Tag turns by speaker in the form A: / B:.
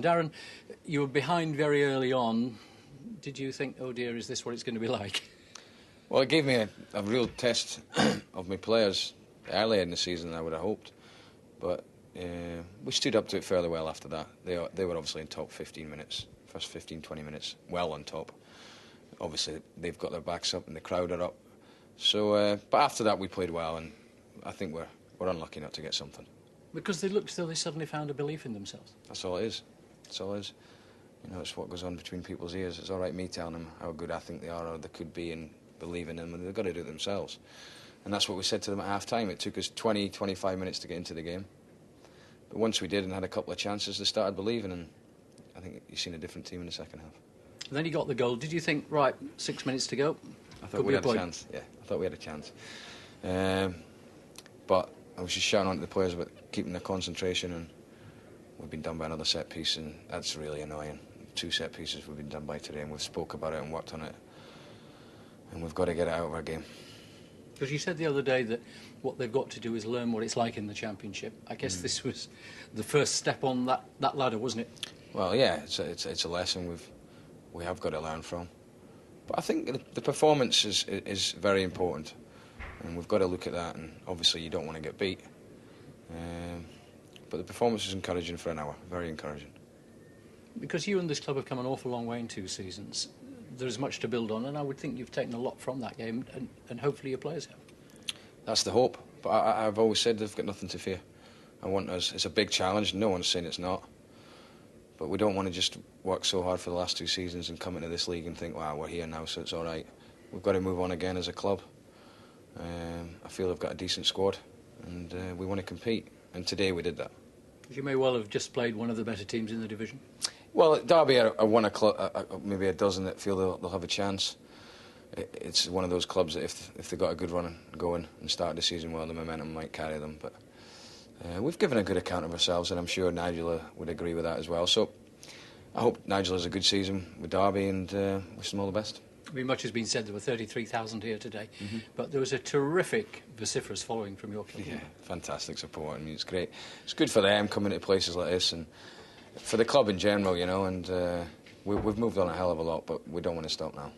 A: Darren, you were behind very early on. Did you think, oh dear, is this what it's going to be like?
B: Well, it gave me a real test of my players earlier in the season than I would have hoped. But we stood up to it fairly well after that. They were obviously in top 15 minutes, first 15, 20 minutes, well on top. Obviously, they've got their backs up and the crowd are up. So, but after that, we played well, and I think we're unlucky not to get something.
A: Because they looked as though they suddenly found a belief in themselves.
B: That's all it is. That's all it is. You know, it's what goes on between people's ears. It's all right me telling them how good I think they are or they could be and believing in them, and they've got to do it themselves. And that's what we said to them at half-time. It took us 20, 25 minutes to get into the game. But once we did and had a couple of chances, they started believing, and I think you've seen a different team in the second half.
A: And then you got the goal. Did you think, right, 6 minutes to go?
B: I thought we had a chance, yeah. I thought we had a chance. But I was just shouting on to the players about keeping their concentration, and we've been done by another set piece, and that's really annoying. 2 set pieces we've been done by today, and we've spoke about it and worked on it, and we've got to get it out of our game.
A: Because you said the other day that what they've got to do is learn what it's like in the Championship. I guess this was the first step on that ladder, wasn't it?
B: Well, yeah, it's a lesson we have got to learn from. But I think the performance is very important, and we've got to look at that, and obviously you don't want to get beat. But the performance is encouraging for an hour, very encouraging.
A: Because you and this club have come an awful long way in 2 seasons. There's much to build on, and I would think you've taken a lot from that game, and hopefully your players have.
B: That's the hope, but I've always said they've got nothing to fear. I want us. It's a big challenge, no one's saying it's not. But we don't want to just work so hard for the last 2 seasons and come into this league and think, wow, we're here now, so it's all right. We've got to move on again as a club. I feel we've got a decent squad, and we want to compete, and today we did that.
A: You may well have just played one of the better teams in the division.
B: Well, Derby are one maybe a dozen that feel they'll have a chance. It's one of those clubs that if they got a good run going and started the season well, the momentum might carry them. But we've given a good account of ourselves, and I'm sure Nigel would agree with that as well. So I hope Nigel has a good season with Derby, and wish them all the best.
A: I mean, much has been said. There were 33,000 here today, but there was a terrific vociferous following from your club.
B: Yeah, fantastic support. I mean, it's great. It's good for them coming to places like this, and for the club in general, you know. And we've moved on a hell of a lot, but we don't want to stop now.